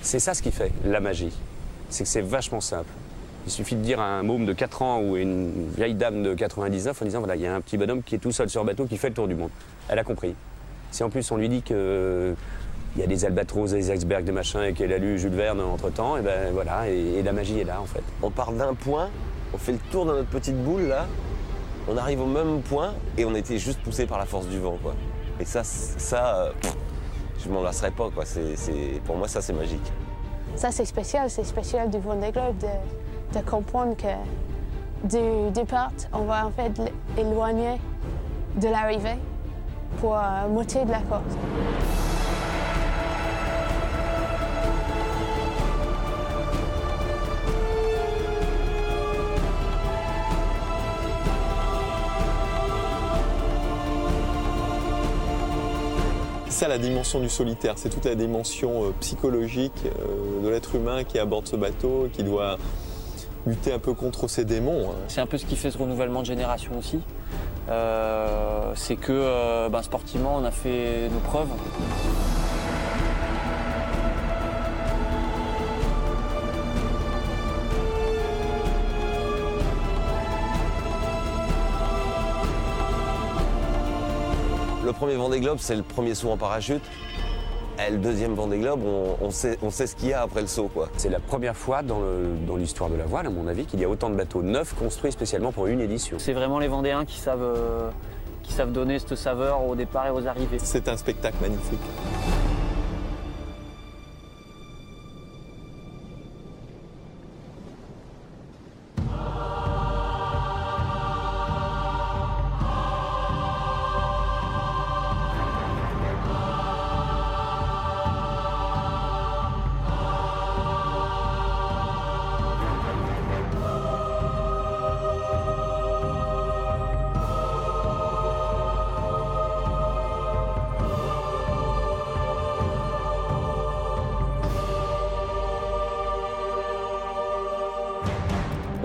C'est ça ce qui fait la magie. C'est que c'est vachement simple. Il suffit de dire à un môme de 4 ans ou à une vieille dame de 99 en disant voilà, il y a un petit bonhomme qui est tout seul sur un bateau qui fait le tour du monde. Elle a compris. Si en plus on lui dit qu'il y a des albatros, des icebergs, des machins et qu'elle a lu Jules Verne entre-temps, et ben voilà, et la magie est là en fait. On part d'un point, on fait le tour de notre petite boule là, on arrive au même point et on était juste poussé par la force du vent quoi. Et ça je m'en lasserai pas quoi. Pour moi ça c'est magique. Ça c'est spécial du Vendée Globe de comprendre que du départ, on va en fait éloigner de l'arrivée pour monter de la côte. C'est ça la dimension du solitaire, c'est toute la dimension psychologique de l'être humain qui aborde ce bateau et qui doit lutter un peu contre ses démons. C'est un peu ce qui fait ce renouvellement de génération aussi. C'est que sportivement, on a fait nos preuves. Le premier Vendée Globe, c'est le premier saut en parachute. Et le deuxième Vendée Globe, on sait ce qu'il y a après le saut, quoi. C'est la première fois dans l'histoire de la voile, à mon avis, qu'il y a autant de bateaux neufs construits spécialement pour une édition. C'est vraiment les Vendéens qui savent donner cette saveur au départ et aux arrivées. C'est un spectacle magnifique.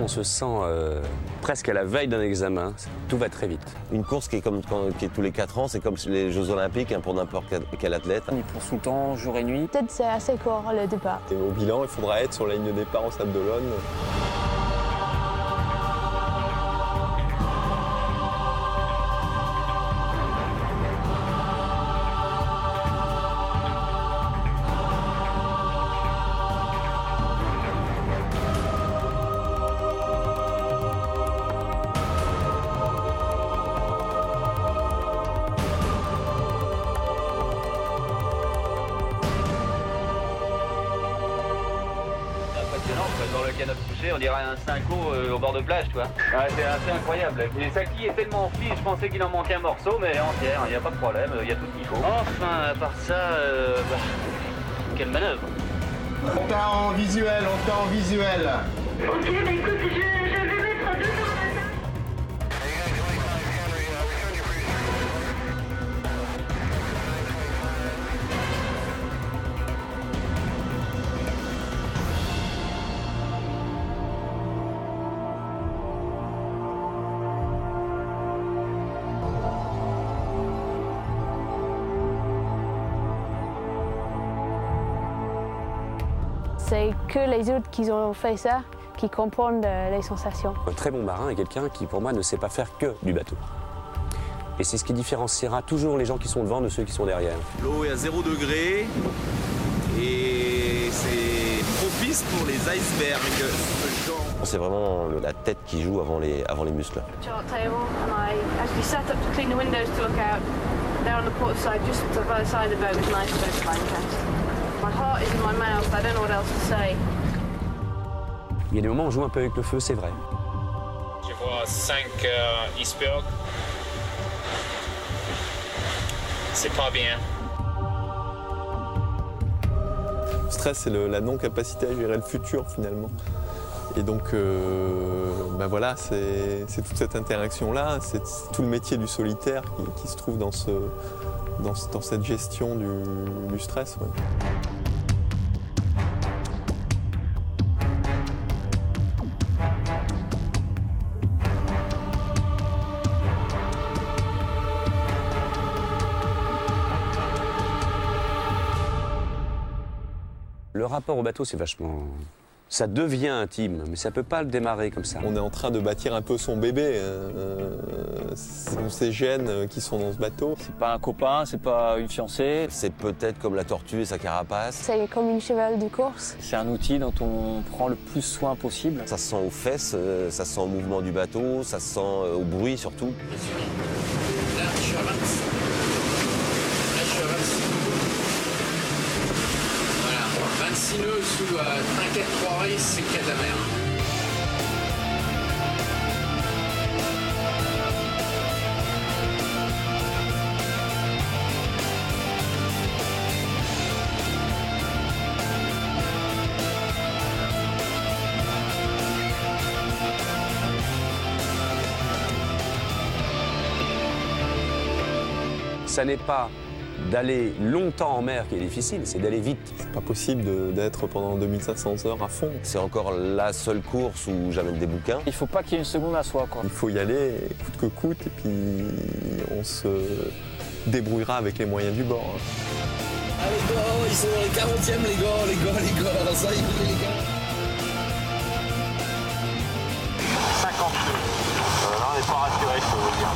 On se sent presque à la veille d'un examen, tout va très vite. Une course qui est tous les 4 ans, c'est comme les Jeux Olympiques hein, pour n'importe quel athlète. On y pense tout le temps, jour et nuit. Peut-être c'est assez court le départ. Et au bilan, il faudra être sur la ligne de départ au Sable d'Olonne. Dans le canot couché, on dirait un cinco au bord de plage, tu vois. Ouais, c'est assez incroyable. Et sa quille est tellement fine, je pensais qu'il en manquait un morceau, mais elle est entière, il n'y a pas de problème, il y a tout ce qu'il faut. Enfin, à part ça, quelle manœuvre. On t'a en visuel. Ok, bah écoute, je vais mettre 2 heures. C'est que les autres qui ont fait ça qui comprennent les sensations. Un très bon marin est quelqu'un qui, pour moi, ne sait pas faire que du bateau. Et c'est ce qui différenciera toujours les gens qui sont devant de ceux qui sont derrière. L'eau est à 0 degré et c'est propice pour les icebergs. C'est vraiment la tête qui joue avant les muscles. Chart table, and I actually sat up to clean the windows to look out. There on the port side, just by the side of the boat, was an iceberg flying past. My heart is in my mouth, I don't know what else to say. Il y a des moments où on joue un peu avec le feu, c'est vrai. Je vois 5 icebergs. C'est pas bien. Le stress, c'est la non-capacité à gérer le futur finalement. Et donc, voilà, c'est toute cette interaction-là, c'est tout le métier du solitaire qui se trouve dans cette gestion du stress. Ouais. Le Le rapport au bateau, c'est vachement... Ça devient intime, mais ça peut pas le démarrer comme ça. On est en train de bâtir un peu son bébé. Ce sont ces gènes qui sont dans ce bateau. C'est pas un copain, c'est pas une fiancée. C'est peut-être comme la tortue et sa carapace. C'est comme une cheval de course. C'est un outil dont on prend le plus soin possible. Ça se sent aux fesses, ça se sent au mouvement du bateau, ça se sent au bruit surtout. Là, je suis à 20. Là, je suis à 26. Voilà, 26 nœuds sous Trinquet 3 races, c'est Cadaver. Ça n'est pas d'aller longtemps en mer qui est difficile, c'est d'aller vite. C'est pas possible d'être pendant 2500 heures à fond. C'est encore la seule course où j'amène des bouquins. Il faut pas qu'il y ait une seconde à soi, quoi. Il faut y aller coûte que coûte et puis on se débrouillera avec les moyens du bord. Ah les gars, ils sont dans les 40e les gars, ça y est les gars. 50 nœuds. Là, on n'est pas rassuré, je peux vous dire.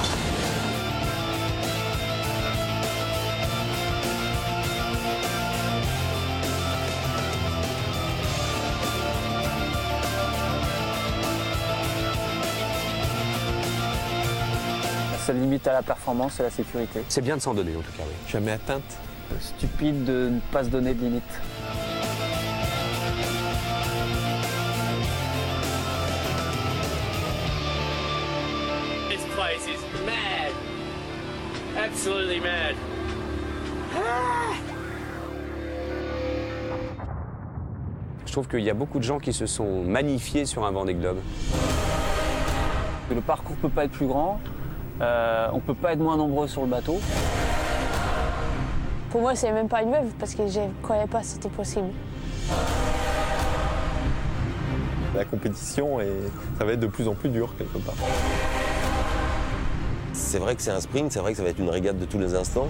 La seule limite à la performance, c'est la sécurité. C'est bien de s'en donner en tout cas, oui. Jamais atteinte. Stupide de ne pas se donner de limite. This place is mad. Absolutely mad. Je trouve qu'il y a beaucoup de gens qui se sont magnifiés sur un Vendée Globe. Le parcours peut pas être plus grand, on peut pas être moins nombreux sur le bateau. Pour moi, c'est même pas une rêve parce que je ne croyais pas que c'était possible. La compétition, ça va être de plus en plus dur quelque part. C'est vrai que c'est un sprint, c'est vrai que ça va être une régate de tous les instants.